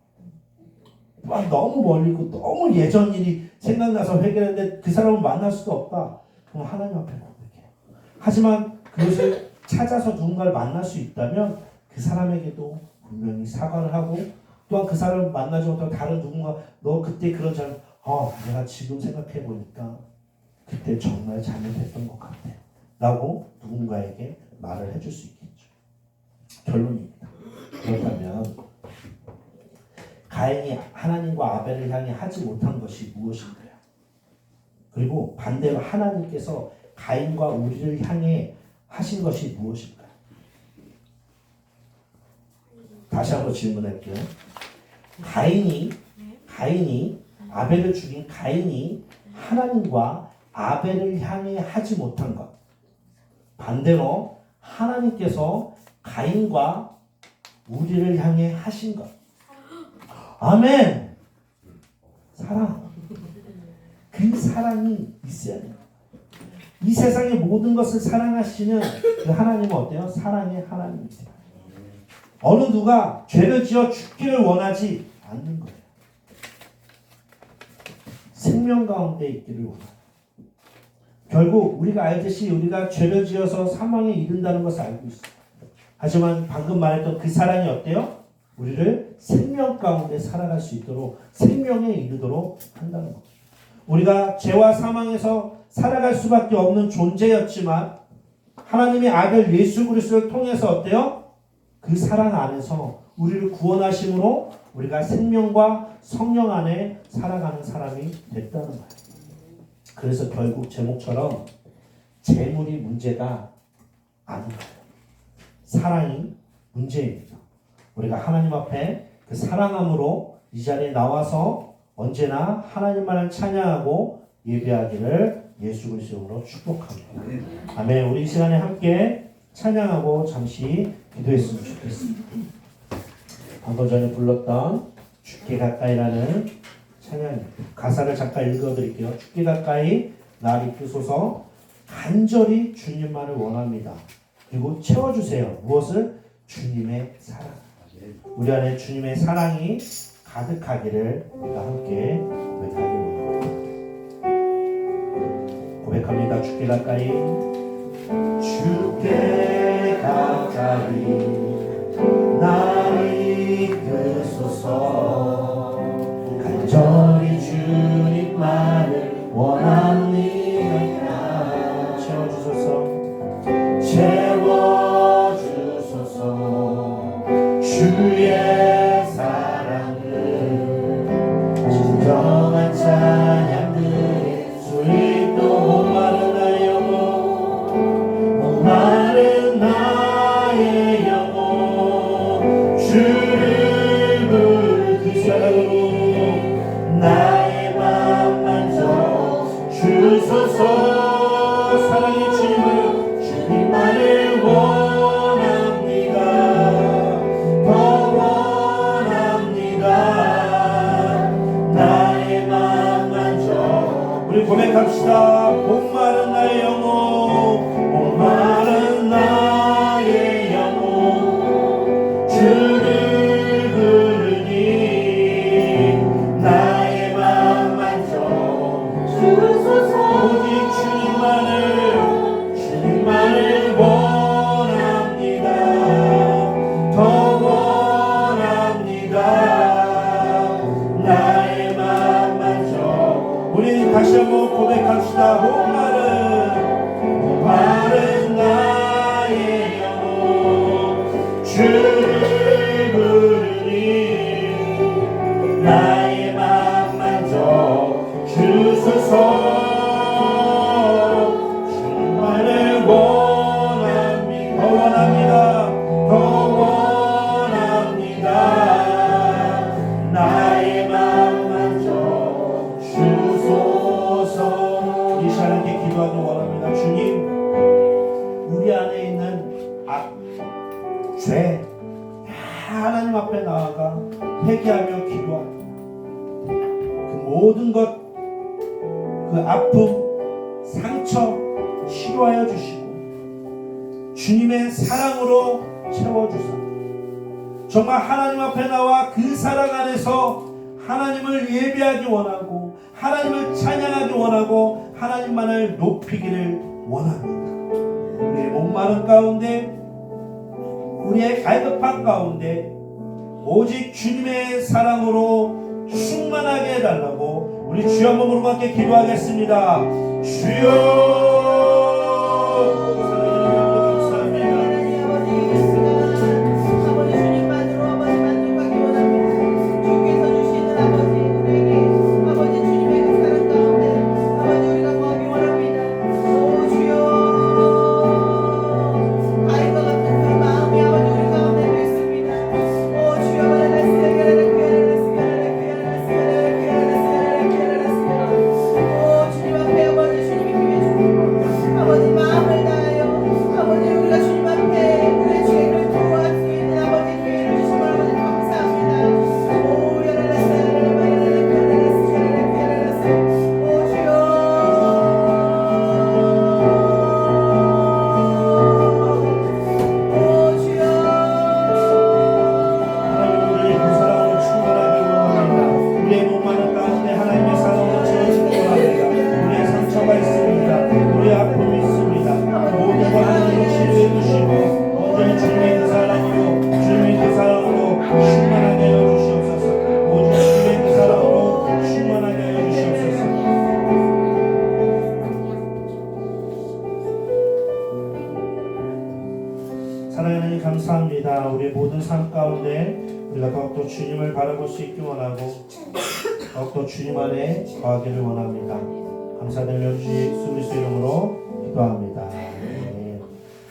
너무 멀리 있고 너무 예전 일이 생각나서 회개했는데 그 사람을 만날 수도 없다. 그럼 하나님 앞에 고백해요. 하지만 그것을 찾아서 누군가를 만날 수 있다면 그 사람에게도 분명히 사과를 하고 또한 그 사람을 만나지 못하고 다른 누군가 너 그때 그런 잘못 내가 지금 생각해 보니까 그때 정말 잘못했던 것 같아 라고 누군가에게 말을 해줄 수 있겠죠. 결론입니다. 그렇다면 가인이 하나님과 아벨을 향해 하지 못한 것이 무엇인가요? 그리고 반대로 하나님께서 가인과 우리를 향해 하신 것이 무엇일까요? 다시 한번 질문할게요. 가인이 아벨을 죽인 가인이 하나님과 아벨을 향해 하지 못한 것. 반대로 하나님께서 가인과 우리를 향해 하신 것. 아멘. 사랑. 그 사랑이 있어야 돼요. 이 세상의 모든 것을 사랑하시는 그 하나님은 어때요? 사랑의 하나님이세요. 어느 누가 죄를 지어 죽기를 원하지 않는 거예요. 생명 가운데 있기를 원해요. 결국 우리가 알듯이 우리가 죄를 지어서 사망에 이른다는 것을 알고 있어요. 하지만 방금 말했던 그 사랑이 어때요? 우리를 생명 가운데 살아갈 수 있도록 생명에 이르도록 한다는 겁니다. 우리가 죄와 사망에서 살아갈 수밖에 없는 존재였지만 하나님의 아들 예수 그리스도를 통해서 어때요? 그 사랑 안에서 우리를 구원하심으로 우리가 생명과 성령 안에 살아가는 사람이 됐다는 거예요. 그래서 결국 제목처럼 재물이 문제가 아닌 거예요. 사랑이 문제입니다. 우리가 하나님 앞에 그 사랑함으로 이 자리에 나와서 언제나 하나님만을 찬양하고 예배하기를 예수 그리스도로 축복합니다. 아멘. 우리 이 시간에 함께 찬양하고 잠시 기도했으면 좋겠습니다. 방금 전에 불렀던 죽기 가까이라는 찬양입니다. 가사를 잠깐 읽어드릴게요. 죽기 가까이 날 이끄소서 간절히 주님만을 원합니다. 그리고 채워주세요. 무엇을? 주님의 사랑. 우리 안에 주님의 사랑이 가득하기를 우리가 함께 고백하기 원합니다. 고백합니다. 죽기 가까이 죽게 가까이 날 이끄소서 간절히 주님만을 원합니다. 채워주소서 채워주소서 주의 사랑을 진정한 찬양들의 수익도 목마른 나의 영혼 목마른 나의 영혼 주를 부를 그 사랑으로 나의 맘 만져 주소서 사랑의 주님만을 원합니다. 더 원합니다. 나의 맘 만져 우리 고백합시다. 목마른 나의 영혼 목마른 나의 영혼 주를 부르니 나의 맘 만져 주소서 오직 주님만을 원합니다. 더 원합니다. 나의 맘 만져 우리 다시 한번 고백합시다. 목마른 나의 영혼 주를 부르니 나의 맘 만져 주소서 주만을 원합니다. 더 원합니다. 더 원합니다. 나의 맘 만져 주소서 이 시간에 기도하기 원합니다. 주님 우리 안에 있는 죄 하나님 앞에 나아가 회개하며 기도하고 그 모든 것 그 아픔 상처 치료하여 주시고 주님의 사랑으로 채워주사 정말 하나님 앞에 나와 그 사랑 안에서 하나님을 예배하기 원하고 하나님을 찬양하기 원하고 하나님만을 높이기를 원합니다. 우리의 목마른 가운데 우리의 갈급한 가운데 오직 주님의 사랑으로 충만하게 해달라고 우리 주여 한번 부르고 함께 기도하겠습니다. 주여 하나님 아버지 이 시간 아버지 주님만으로 아버지 만족하기 원합니다. 주께서 주시는 아버지 우리에게 아버지 주님의 그 사랑 가운데 아버지 우리가 구하기 원합니다. 오 주여 아이와 같은 그 마음이 아버지 우리 가운데 있습니다. 오 주여 오 주님 앞에 아버지 주님이 기회 주시고 아버지 마음을 다하여 아버지 우리가 주님 앞에 우리의 죄를 도와할 수 있는 아버지 기회를 주시고 아버지 감사합니다. 오 야라라사 오 주여 오 주여 하나님 우리의 그 사랑으로 충만하게 원합니다. 우리의 목마른 가운데 하나님의 사랑으로 채워지기 원합니다. 우리의 상처가 있습니다. 우리의 아픔이 있습니다. 모든 것 하나님으로 치료해 주시고 온전히 주님의 그 사랑으로 주님의 그 사랑으로 충만하게 하여 주시옵소서. 오직 주님의 그 사랑으로 충만하게 하여 주시옵소서. 사랑하는 하나님 감사합니다. 우리의 모든 삶 가운데 우리가 더욱더 주님을 바라볼 수 있기 원하고 더욱더 주님 안에 거하기를 원합니다. 감사드리며 주 예수 그리스도 이름으로 기도합니다.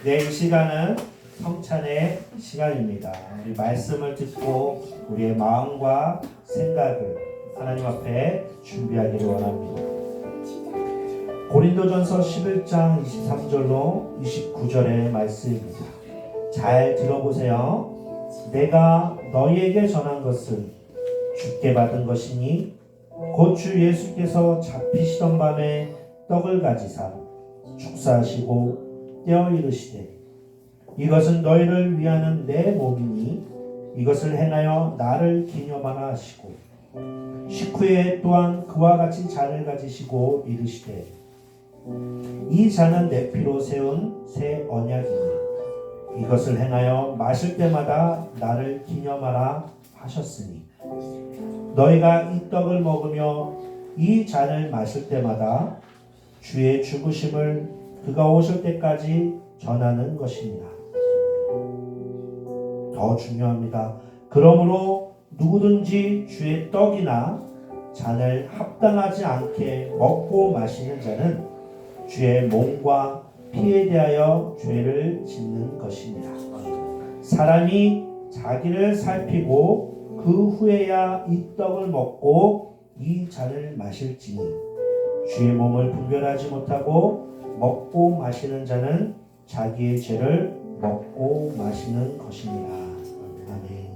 네, 이 시간은 성찬의 시간입니다. 우리 말씀을 듣고 우리의 마음과 생각을 하나님 앞에 준비하기를 원합니다. 고린도전서 11장 23절로 29절의 말씀입니다. 잘 들어보세요. 내가 너희에게 전한 것은 주께 받은 것이니 곧 주 예수께서 잡히시던 밤에 떡을 가지사 축사하시고 떼어 이르시되 이것은 너희를 위하는 내 몸이니 이것을 행하여 나를 기념하라 하시고 식후에 또한 그와 같이 잔을 가지시고 이르시되 이 잔은 내 피로 세운 새 언약이니 이것을 행하여 마실 때마다 나를 기념하라 하셨으니 너희가 이 떡을 먹으며 이 잔을 마실 때마다 주의 죽으심을 그가 오실 때까지 전하는 것입니다. 더 중요합니다. 그러므로 누구든지 주의 떡이나 잔을 합당하지 않게 먹고 마시는 자는 주의 몸과 피에 대하여 죄를 짓는 것입니다. 사람이 자기를 살피고 그 후에야 이 떡을 먹고 이 잔을 마실지니 주의 몸을 분별하지 못하고 먹고 마시는 자는 자기의 죄를 먹고 마시는 것입니다. 아멘.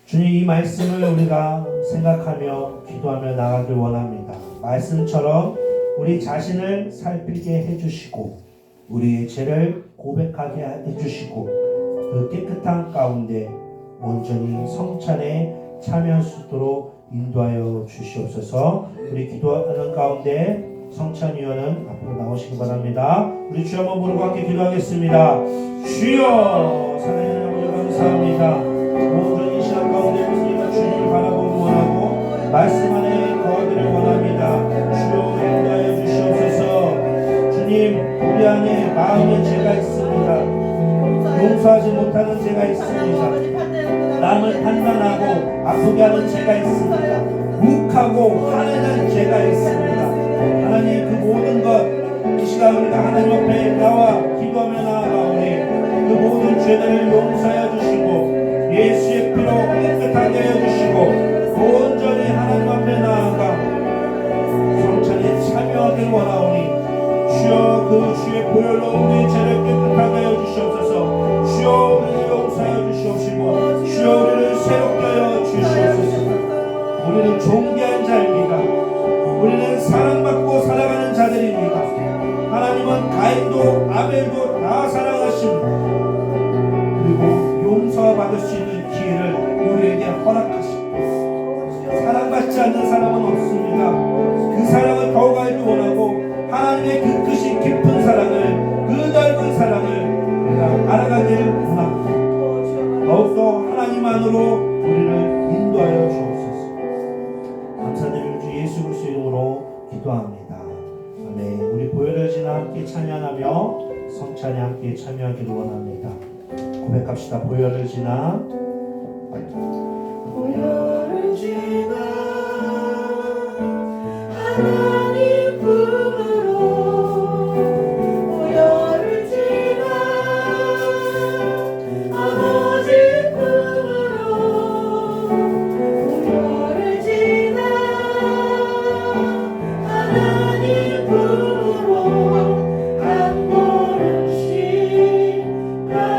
주님, 이 말씀을 우리가 생각하며 기도하며 나가길 원합니다. 말씀처럼 우리 자신을 살피게 해주시고 우리의 죄를 고백하게 해주시고 그 깨끗한 가운데 온전히 성찬에 참여할 수 있도록 인도하여 주시옵소서. 우리 기도하는 가운데 성찬위원은 앞으로 나오시기 바랍니다. 우리 주 한번 부르고 함께 기도하겠습니다. 주여, 사랑하는 아버지 감사합니다. 온전히 이 시간 가운데 우리가 주님을 바라보기 원하고 말씀 안에 거하기를 원합니다. 주여, 인도하여 주시옵소서. 주님, 우리 안에 마음의 죄가 있습니다. 용서하지 못하는 죄가 있습니다. 남을 판단하고 아프게 하는 죄가 있습니다. 욱하고 화내는 죄가 있습니다. 하나님, 그 모든 것 이 시간 우리가 하나님 앞에 나와 기도하며 나아가오니 그 모든 죄들을 용서하여 주시고 예수의 피로 깨끗하게 하여 주시고 온전히 하나님 앞에 나아가 성찬에 참여하길 원하오니 주여, 그 주의 보혈로 우리의 죄를 깨끗하게 하여 주시옵소서. 주여, 우리를 용서하여 주시옵시고 주여, 우리를 새롭게 하여 주시옵소서. 우리는 존귀한 자입니다. 우리는 사랑받고 살아가는 자들입니다. 하나님은 가인도 아벨도 다 사랑하십니다. 그리고 용서받을 수 있는 기회를 우리에게 허락하십니다. 사랑받지 않는 사람은 없습니다. 그 사랑을 더욱 알기 원하고 하나님의 그 크신 깊은 사랑을, 그 넓은 사랑을 우리가 알아가길 원합니다. 더욱더 하나님 안으로 우리를 인도하여 주옵소서. 감사드리는 주 예수 그리스도 이름으로 기도합니다. 아멘. 우리 보혈을 지나 함께 찬양하며 성찬에 함께 참여하기를 원합니다. 고백합시다. 보혈을 지나 보혈을 지나 하나님 품으로 보혈을 지나 아버지 품으로 보혈을 지나 하나님 품으로 한 걸음씩 나가네.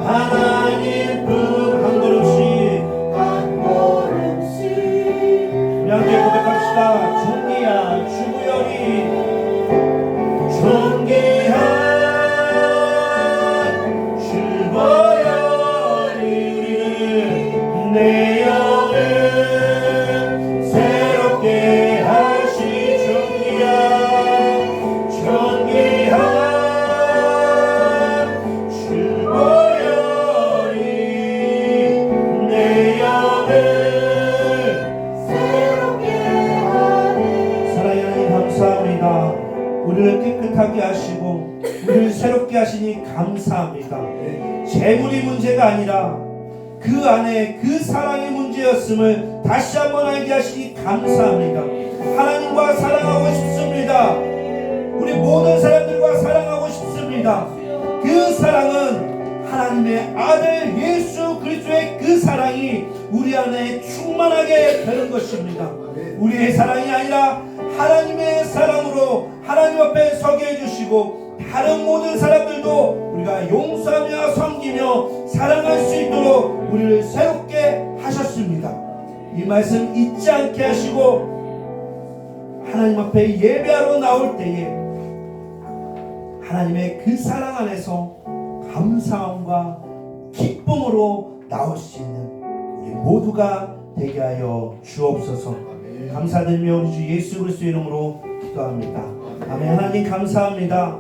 하나님 품 한 걸음씩 우리 함께 고백합시다. 존귀한 주구역이 존귀한 주보혈이 우리를 내 영을 새롭게 하시 존귀한 주보혈이 내 영을 사랑하는 하나님 감사합니다. 우리를 깨끗하게 하시고 우리를 새롭게 하시니 감사합니다. 재물이 문제가 아니라 그 안에 그 사랑이 문제였음을 다시 한번 알게 하시니 감사합니다. 하나님과 사랑하고 싶습니다. 우리 모든 사람들과 사랑하고 싶습니다. 그 사랑은 하나님의 아들 예수 그리스도의 그 사랑이 우리 안에 충만하게 되는 것입니다. 우리의 사랑이 아니라 하나님의 사랑으로 하나님 앞에 서게 해주시고 다른 모든 사람들도 우리가 용서하며 섬기며 사랑할 수 있도록 우리를 새롭게 하셨습니다. 이 말씀 잊지 않게 하시고 하나님 앞에 예배하러 나올 때에 하나님의 그 사랑 안에서 감사함과 기쁨으로 나올 수 있는 우리 모두가 되게 하여 주옵소서. 감사드리며 우리 주 예수 그리스도의 이름으로 기도합니다. 아멘. 하나님 감사합니다.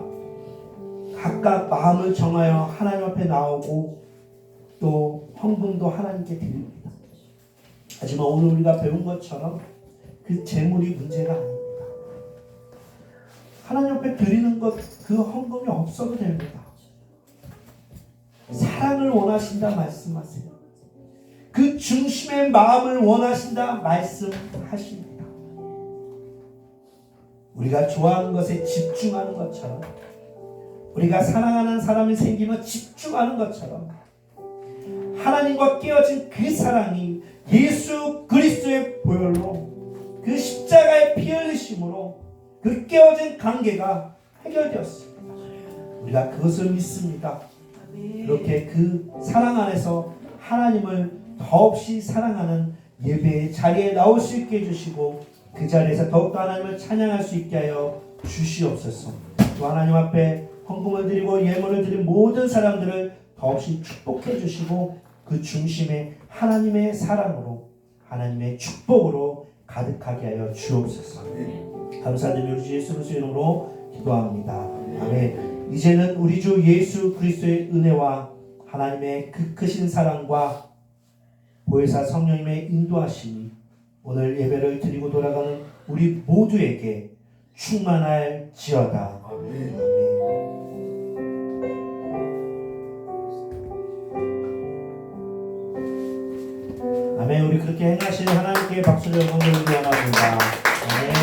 각각 마음을 정하여 하나님 앞에 나오고 또 헌금도 하나님께 드립니다. 하지만 오늘 우리가 배운 것처럼 그 재물이 문제가 아닙니다. 하나님 앞에 드리는 것 그 헌금이 없어도 됩니다. 사랑을 원하신다 말씀하세요. 그 중심의 마음을 원하신다 말씀하십니다. 우리가 좋아하는 것에 집중하는 것처럼 우리가 사랑하는 사람이 생기면 집중하는 것처럼 하나님과 깨어진 그 사랑이 예수 그리스도의 보혈로 그 십자가의 피 흘리심으로 그 깨어진 관계가 해결되었습니다. 우리가 그것을 믿습니다. 그렇게 그 사랑 안에서 하나님을 더없이 사랑하는 예배의 자리에 나올 수 있게 해주시고 그 자리에서 더욱더 하나님을 찬양할 수 있게 하여 주시옵소서. 또 하나님 앞에 헌금을 드리고 예물을 드린 모든 사람들을 더없이 축복해 주시고 그 중심에 하나님의 사랑으로 하나님의 축복으로 가득하게 하여 주옵소서. 감사드리며 우리 주 예수 그리스도의 이름으로 기도합니다. 아멘. 이제는 우리 주 예수 그리스도의 은혜와 하나님의 그 크신 사랑과 보혜사 성령님의 인도하심이 오늘 예배를 드리고 돌아가는 우리 모두에게 충만할지어다. 아멘. 아멘. 우리 그렇게 행하시는 하나님께 박수를 영광을 드리기 원합니다. 아멘.